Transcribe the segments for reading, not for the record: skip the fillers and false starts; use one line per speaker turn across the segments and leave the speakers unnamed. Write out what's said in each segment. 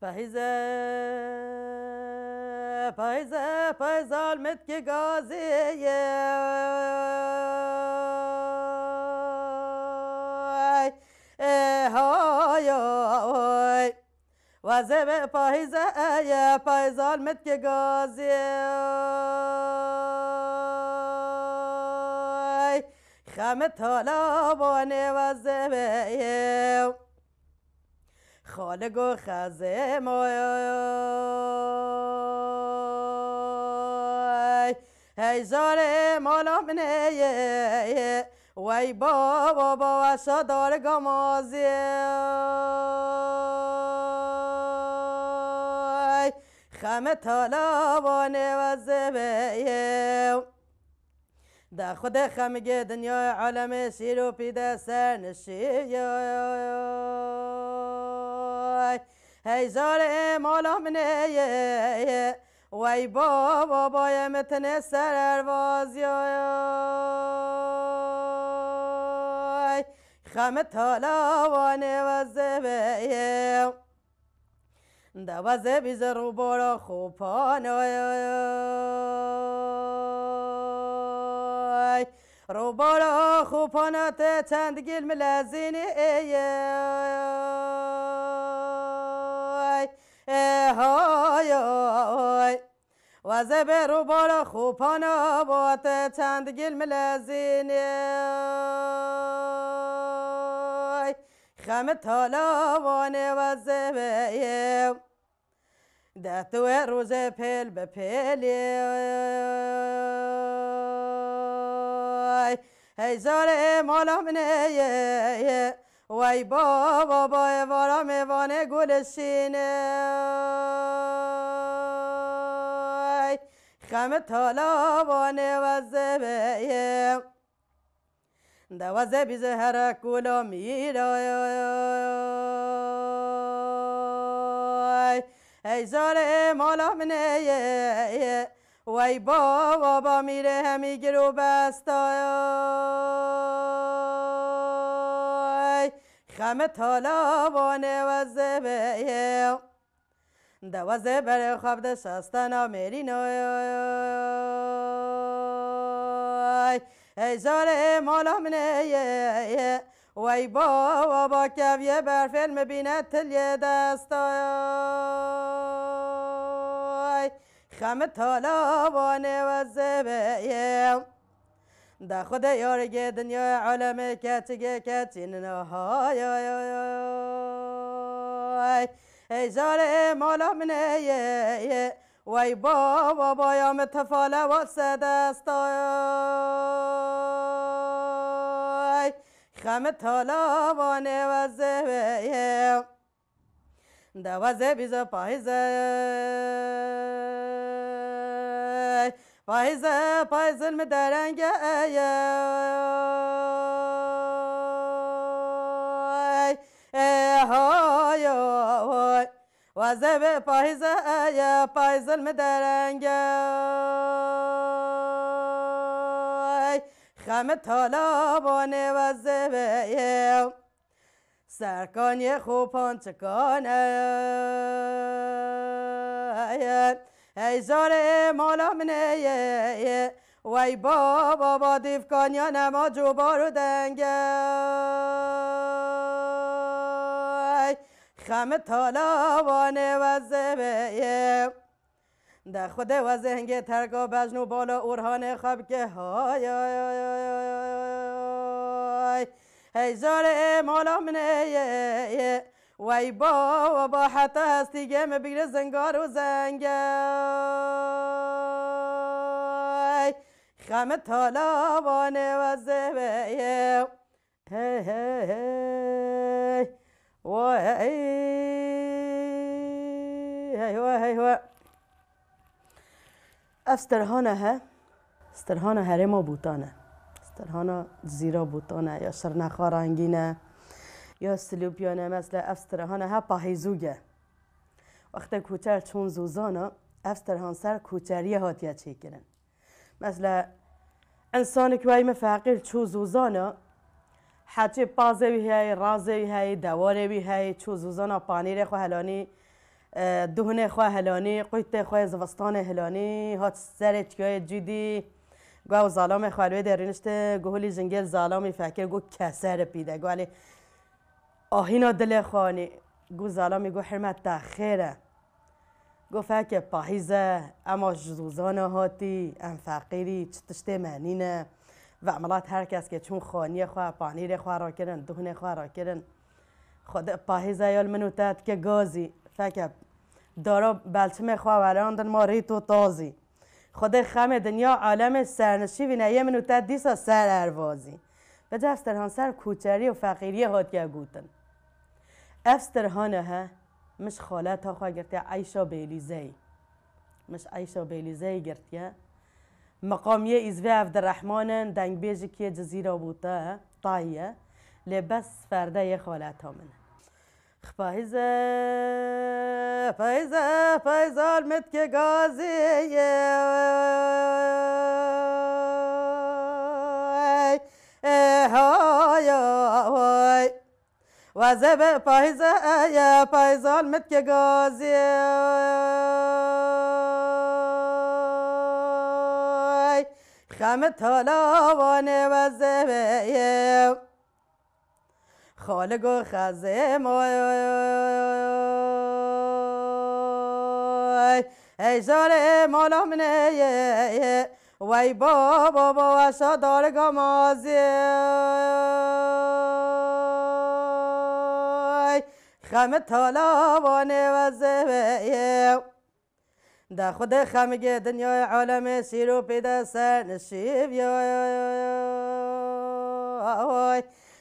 پایز آلمت که گازیه های وزه پایز آلمت که گازیه خم طالبانه وزه خالق و خزه مای هزار مالا منه وی بابا و شادار گمازی خم طالبانه و زبه در خود خمگه دنیای عالم شیر و پیده سر نشی هزار مالا منه وی بابا متن سر اروازی خم طالبانه و زبه دوازه بیز رو بارا خوپانای رو بارا خوپانات چند گل ملازینی های وزه به رو بارا خوپانا بات چند گل ملازینی خم طالبانه و زبه ده تو روز پل به پلی هزار مالا منه وی بابا وارا میوانه گلشینه خم طالبانه و زبه دوازه بیزه هر کولا میرای هزار مالا منه وی بابا میره همی گرو بستای خم طالبانه و زبه دوازه بر خواب ده شستنا میرینای هزار مالا منه وی بابا کفیه بر فیلم بینه تلیه دستای خم طالبانه و زبه ده خود یارگه دنیای عالم کچگه کچین نهای هزار مالا منه وی بابا یا متفاله و سدستای خم طالبانه و زبه دوازه بیزه پایز علم درنگه های وزه پایز علم درنگه خم طالبانه و زبه سرکانی خوبان چکانه هزار مالا منه وی بابا دیفکانیا نما جوبارو دنگه خم طالبانه و زبه در خود و زهنگ ترگا بجنو بالا اورهان خواب که های هزار مالا منه وی بابا حتی هستیگه مبیره زنگار و زنگه خم طالبانه و زبه استرهانه ها استرهانه هرما بوتانه استرهانه زیرا بوتانه یا شرنخا رنگینه یا سلوپیانه مثل استرهانه ها پاهیزوگه وقتی کوچر چون زوزانه استرهان سر کوچریه هاتیه چی کنن مثل انسان که وای مفقیر چو زوزانه حتی پازه بی های رازه بی های دواره بی های چو زوزانه پانیر خو هلانی دهنه خواه هلانی قویت خواه زوستان هلانی هات سر چکای جدی گو ظالم خوالوی درینشته گوهلی جنگل ظالمی فکر گو کسر پیده گو علی آهینا دل خوانی گو ظالمی گو حرمت تخیره گو فکر پاهیزه اما جزوزانه هاتی ام فقیری چتشته معنینه و عملات هر کس که چون خانی خواه پانیر خواه را کرن دهنه خواه را کرن خود پاهیزه یال منو تد که گازی فکر دارا بلچم خواه وراندن ما ریتو تازی خود خم دنیا عالم سرنشی و نیه منو تد دیسا سر اروازی به جفترهان سر کوچری و فقیری هات که گوتن افسترهانه ها مش خالت ها خواه گرتیا عیشا بیلیزی مش عیشا بیلیزی گرتیا مقامیه ایزوی عبدالرحمن دنگ بیجی که جزیره بوده طایه لبس فرده یه خالت ها منه فایزه المت که گازی های وزب فایزه المت که گازی خمت حالا وزب خالق و خزم ای جاره مالا منه وای بابا وشا دارگا مازی خم طالبانه و زبه ده خود خمگه دنیای عالم سیرو پیدا سر نشیب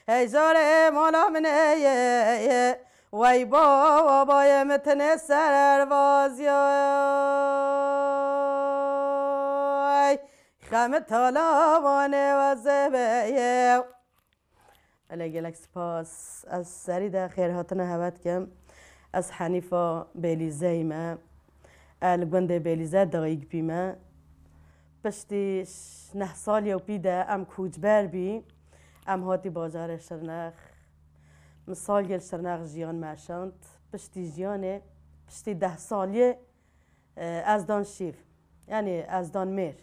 ای جاره مالا منه وای بابا متن سر بازی خم طالبانه و زبه علی گلک سپاس از سری ده خیرهاتنا هوت کم از حنیفا بیلیزه ما الگوند بیلیزه دقیق بیمه پشتی 9 سال یا پیده ام کوچبر بی ام هاتی بازار شرنخ مثال گل شرنخ جیان مرشاند پشتی جیانه پشتی 10 سالیه از دان شیف یعنی از دان میر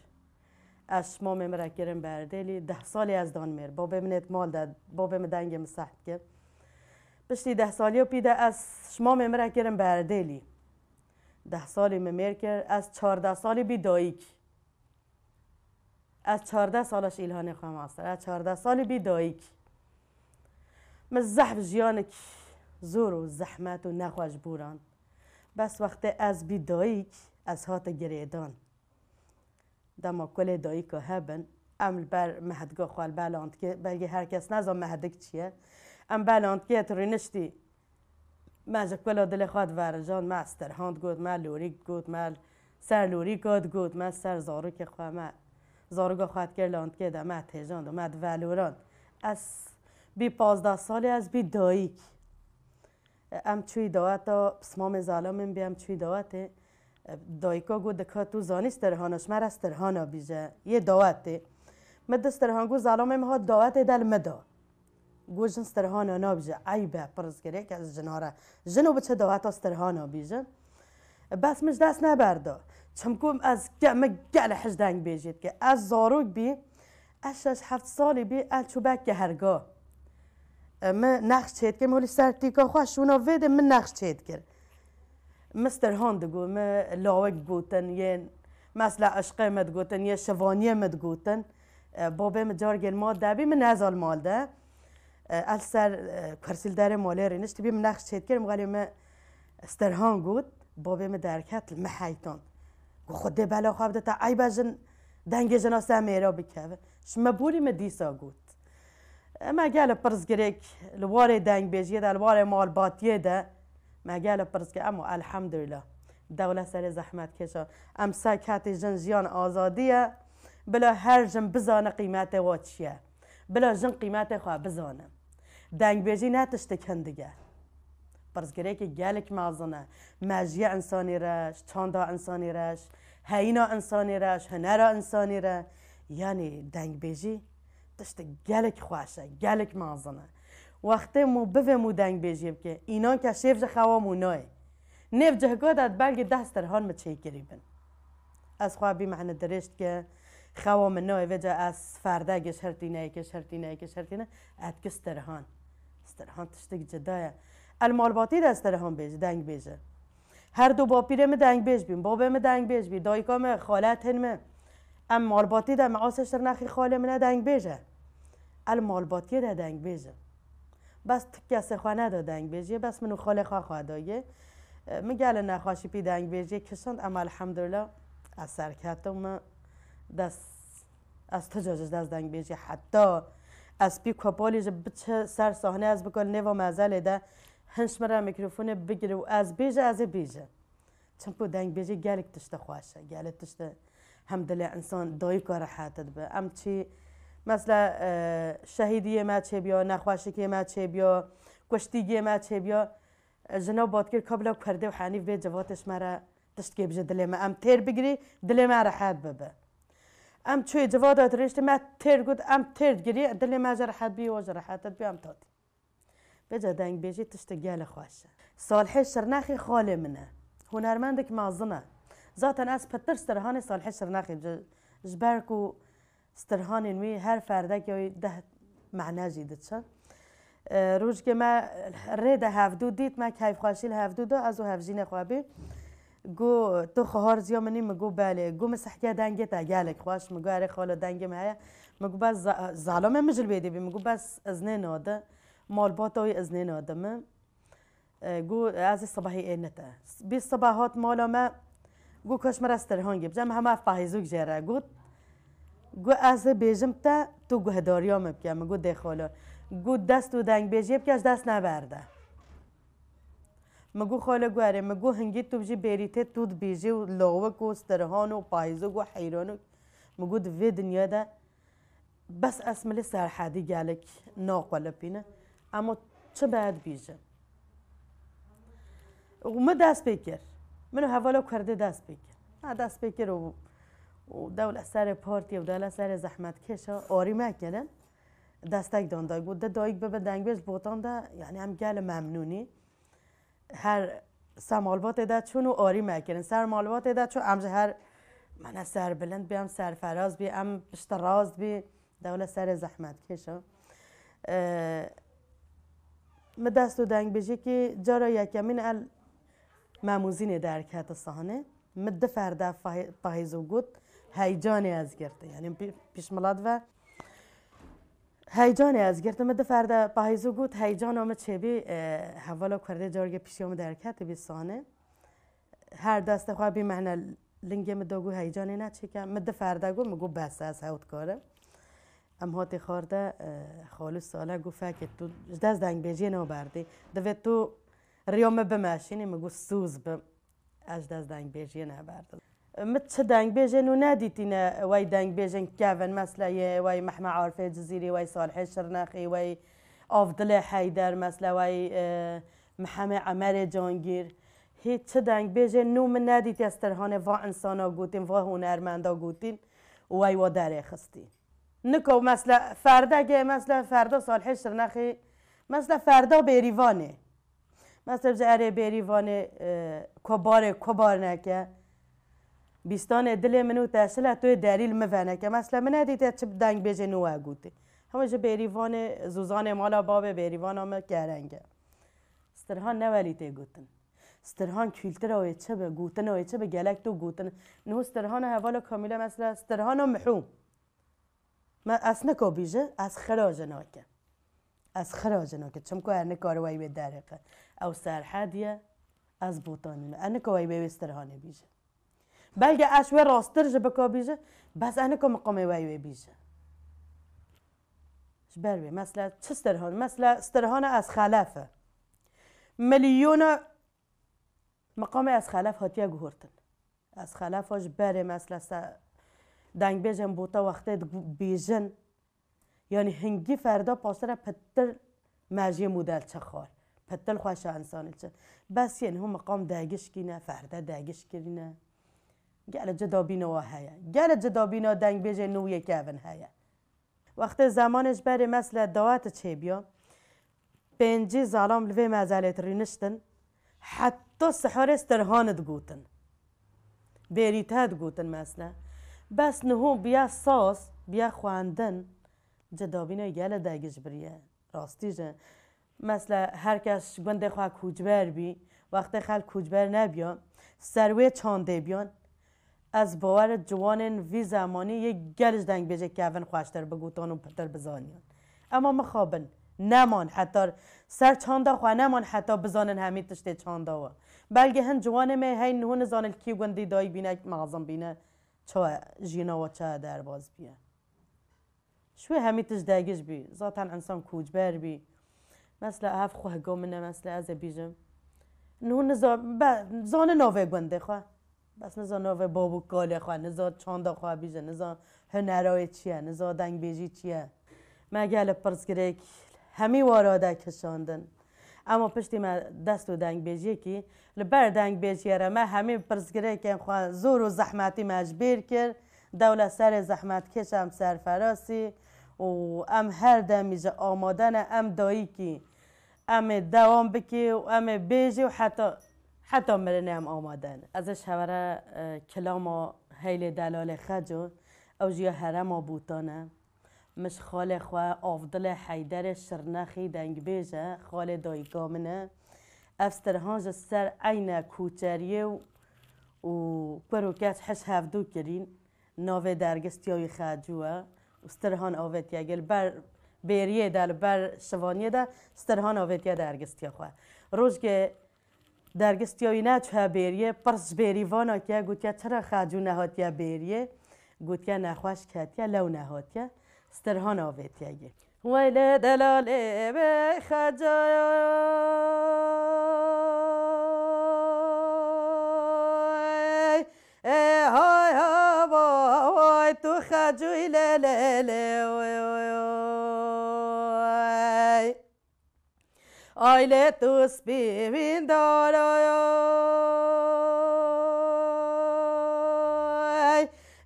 از شما ممرا کرم بردلی 10 سالی از دان میر بابا منت مال داد بابا مدنگ مسحت کرد پشتی 10 سالی و پیده از شما ممرا کرم بردلی 10 سالی ممر کرد از 14 سالی بی دایک از 14 سالش ایلهانه خواهم آستر از 14 سالی بی دایک مزحف جیانک زور و زحمت و نخواش بوران بس وقت از بی دایک از هات گریدان دما کل دایک هبن ام بر مهدگاه خوال بلاند که بلگه هر کس نزام مهدک چیه ام بلاند که ترینشتی ماجه کلا دل خواد ورجان ما استرهاند گود ما لوری گود ما سر لوری گود ما سر زارو که خواه ما زارو خواد که لاند که ده ما تیجاند و ما دولوران از بی 15 سالی از بی دایک ام چوی دواتا پسمام ظالم بیم چوی دواته دایکا گو دکا تو زانی استرهانش مر استرهانا بیجه یه دواته مد استرهان گو ظالم ها دواته دل مدا گو جن استرهانا نابیجه عیبه پرز گره که از جناره جنو بچه دواتا استرهانا بیجه بس مش دست نبرده چمکم از گل حجدنگ بیجید که از زاروک بی از 6-7 سالی بی الچوبک که هرگاه من نقش چید که مولی سر تیکا خواه شونا ویده من نقش چید کرد مستر هاند گو ما لاوک گوتن یه مثلا عشقه مد گوتن یه شوانیه مد گوتن بابه مجار گل مال ده بی من نزال مال ده ال سر کرسیل داره ماله رینشتی بی من نقش چید کرد مغالی ما استرهان گوت بابه ما درکت محیطان گو خود ده بلا خواب ده تا ای بجن دنگ جناسه میرا بکوه شما بولی ما دیسا گوت ما گل پرز گریک لواره دنگ بیجیه ده لواره مال باتیه ده ما گل پرز که اما الحمدلله دولت سر زحمت کشا ام ساکت جن جیان آزادیه بلا هر جن بزانه قیمت و چیه بلا جن قیمت خواه بزانه دنگ بیجی نتشتکن دیگه پرز گریک گلک مازنه مجیع انسانی رش چاندا انسانی رش هینا انسانی رش هنرا انسانی را یعنی دنگ بیجی تشت گلک خواشه گلک مازنه وقتی مو بفهمو دنگ بیجیم که اینا که شیفج خوامو نای نیف جهگادت بلگی دسترهان مچه گریبن از خوابی معنی درشت که خواه من نوی وجه از فرده گش هرتینه ادک استرهان تشتگ جدایه المالباتی ده استرهان بیجه دنگ بیجه هر دو باپیره دنگ بیج بیم بابه دنگ بیج بی دایکام خالت هنمه ام مالباتی ده معاسش نخی خاله منه دنگ بیجه المالباتی ده دنگ بیجه بس کسی خانه دا دنگ بیجه بس منو خاله خواه دایه مگل نخواشی پی دنگ بیجه کشند اما الحمدلله از سرکتم دست از تجاوز دست دنگ بیجه حتی از پی کپالی جب بچه سر صحنه از بکل نوا مزله ده هنش مرا میکروفون بگیره و از بیجه چنپو دنگ بیجه گلک تشت خواشه گلک تشت هم دل انسان دایی کار حاتت به ام چی مثلا شهیدی ما چه بیا نخواشکی ما چه بیا کشتیگی ما چه بیا جناب بادکر قبلا کرده و حنیف به جواتش مرا تشت که بجه دل ما ام تیر بگیری دل ما راحت ببه ام چوی جوادات رشته ما تیر گود ام تیر گیری دل ما جرحت بی و جرحتت بی ام تادی بجا دنگ بیجی تشت گل خواشه صالح شرناخی خاله منه هنرمندک مازنه ذاتا از پتر استرهان صالح شرناخی جبرکو استرهان نوی هر فرده که ده معنی جیدت شد روز که ما رده هفدو دید ما کیف خواشیل هفدو دو از او هفجین خوابی گو تو خهار زیا منی مگو بله گو مسحکه دنگه تا گلک خواش مگو اره خاله دنگه مهیا مگو بس ظالمه مجل بیدی بی مگو بس ازنه ناده مالبات اوی ازنه نادمه گو از صباحی اینته بی صباحات مالا ما گو کاش مرا استرهان گیب جم همه فاهیزوک جره گو از بیجم تا تو گو هداریا مبکم گو دخالا گو دست و دنگ بیجیب که از دست نبرده مگو خاله گواره مگو هنگی تو بجی بیریته تو بیجی و لاوک و استرهان و پایزوک و حیران مگو دوی دنیا ده بس اسملی سرحدی گلک ناقل پینه اما چه باید بیجه و ما دست بکر منو حوالا کرده دست بکر دست بکر و دول سر پارتی و دول سر زحمت کشا آری مکنن دستک دان دای بود دایک به دنگ بیج بوتان ده یعنی هم گل ممنونی هر سمالبات ده چون آری مکنن سر مالبات ده چون امج هر من سر بلند بیم سر فراز بی ام پشت راست بی دول سر زحمت کشا ما دست و دنگ بیجی که جارا یکمین ماموزین درکت صحنه مد فردا پایزو گود هیجانی از گرته یعنی پیش ملاد و هیجانی از گرته مد فردا پایزو گود هیجان آمد چه بی حوالا کرده جارگه پیشیام درکت بی صحنه هر دست خواه بی معنی لنگه مداگو هیجانی نچکم مد فردا گو مگو بس از هوت کاره ام هاتی خورده خالو ساله گو فکر تو دست دنگ بیجی نو بردی دوید تو ریام بماشینی مگو سوز بم از دست دنگ بیجی نبرد مت چه دنگ بیجی نو ندیتینه وای دنگ بیجن کیون مثلا وای محمد عارفه جزیری وای صالح شرناخی وای آفضل حیدر مثلا وای محمد عمر جانگیر هیچ چه دنگ بیجی نو من ندیتی از ترهانه و انسانا گوتین و هنرمندا گوتین وای و داره خستی نکو مثلا فردا که مثلا فردا صالح شرناخی مثلا فردا بریوانه مثلا جاره بریوانه کبار نکه بیستان دل منو تاسله توی دلیل مفنه که مثلا من ندیده چه دنگ بیجه نوه گوته همه جه بریوان زوزان مالا باب بریوان همه کرنگه استرهان نولی تی گوتن استرهان کلتر اوی چه به گوتن اوی چه به گلک تو گوتن نو استرهان حوالا کاملا مثلا استرهان محوم ما از نکو بیجه از خراج ناکه از خراج ناکه چم که هر نکاروی به درقه او سرحدیه از بوتانینه انکوی به استرهانه بیجه بلکه اشوه راستر جه بکا بیجه بس انکو مقامه وی بیجه شبر بی مثلا چه استرهان مثلا استرهان از خلافه ملیون مقام از خلاف هاتیه گهورتن از خلاف هاش بره مثلا دنگ بیجن بوتا وقتی بیجن یعنی هنگی فردا پاسره پتر مجی مودل چه خال پتل خوش انسانی چه بس یعنی هم مقام داگش کینه فردا داگش کینه گل جدا بینا و هیا گل جدا بینا دنگ بیجه نویه کهون هیا وقت زمانش بره مثل دوات چه بیا پنجی ظالم لوی مزالت رینشتن حتی سحر استرهاند گوتن بیریتاد گوتن مثلا بس نهو بیا ساس بیا خواندن جدابینه گله داگش بریه راستیجه مثلا هر کس گنده خواه کوچبر بی وقتی خال کوچبر نبیان سروی چانده بیان از باور جوانن وی زمانی یک گلش دنگ بیجه که اون خواشتر بگوتان و پتر بزانیان اما مخابن نمان حتی سر چانده خواه نمان حتی بزانن همی تشته چانده و بلکه هن جوانه می هی نهو نزانن کی گندی دایی بینه مغازم بینه چه جینا و چه در باز بیه شوی همی تش داگش بی ذاتا انسان کوچبر بی مثلا هف خواه گامنه مثلا از بیجم نهو زان نوه گنده خواه بس نزا نوه بابو کاله خواه نزا چانده خواه بیجه نزا هنرهای چیه نزا دنگ بیجی چیه مگل پرس گرک همی واراده کشاندن اما پشتی ما دست و دنگ بیجی کی لبر دنگ بیجی را ما همی پرس گرک خواه زور و زحمتی مجبور کرد دولت سر زحمت کشم سرفراسی و ام هر دمیجه آمادن ام دایی کی ام دوام بکی و ام بیجی و حتی مرنه ام آمادن ازش هوره کلام هیل دلال خجو او جیا هرم بوتانه مش خال خواه افضل حیدر شرنخی دنگ بیجه خال دایگامنه افسترهانج سر عین کوچریه و پروکت حش هفدو کرین ناوه درگستیای خجوه استرهان آوتیا گل بر بیریه دل بر شوانیه ده استرهان آوتیا درگستیا خواه روز که درگستیای نه چه بیریه پرس بیریوانا که گوتیا چرا خجو نهاتیا بیریه گوتیا نخواش کتیا لو نهاتیا استرهان آوتیا گل ویل دلاله به خجای های های تو خجوی لیلی آیله تو سپیوین دارای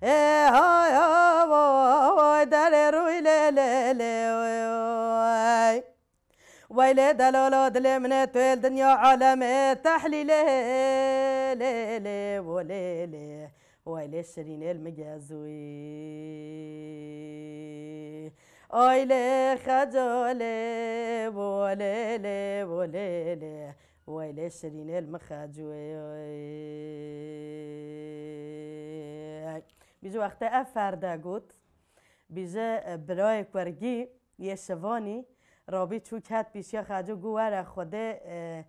های های در روی لیلی ویله دلالا دل من توی دنیا عالم تحلیله لیلی و لیلی ویله شرین المجازوی آیله خجاله بولیله بولیله ویله شرین المخجوی بیجه وقت افرده گود بیجه برای کرگی یه شوانی رابی چوکت پیشیا خجو گواره خوده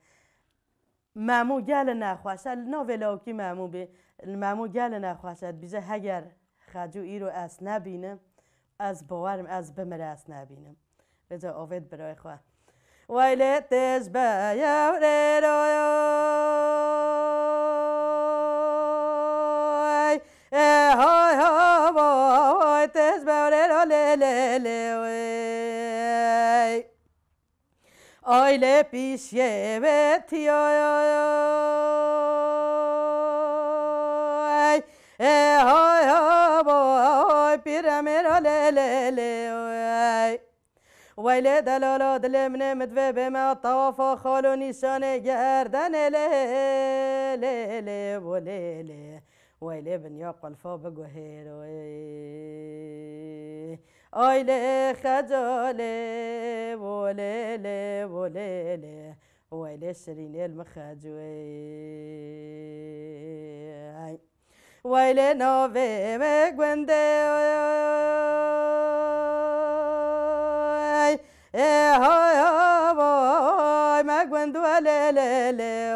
مامو گل نخواشد ناولاوکی مامو بی مامو گل نخواشد بیجه هگر خجو ای رو از نبینم از باورم از بمره از نبینم بیجه آوید برای خواه ویلی تیز بیوری روی های های تیز بیوری رو لیلی آیله پیشیه بیتی های های پیرمی را لیلی ویله دلالا دل من مدوه بما طوافا خالو نیشانه گردن لیلی و لیلی ویله بنیا قلفا بگو هیروی آیله خجاله بولیله بولیله ویله شرین المخجوی ویله ناوه مگونده های های مگوندو لیلی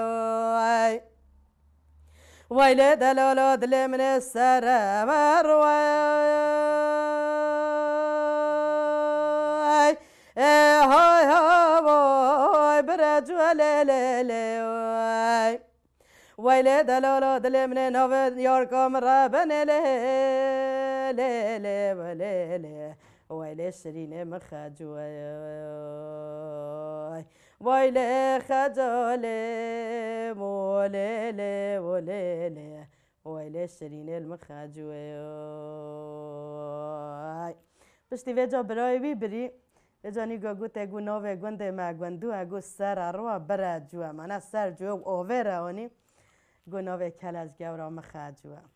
ویله دلالا دل من سر مروی های های برجو لیلی ویله دلالا دل من نوه یارکام رابن لیلی ولیلی ویله شرین مخجوی ویله خجاله مولیله ولیله ویله شرین المخجوی پشتی ویجا برای بی بری جانی گوت اگو ناوه گنده ما گندو اگو سر رو بره جوا منه سر جو آوه آنی گو ناوه کل از گورا مخه جوا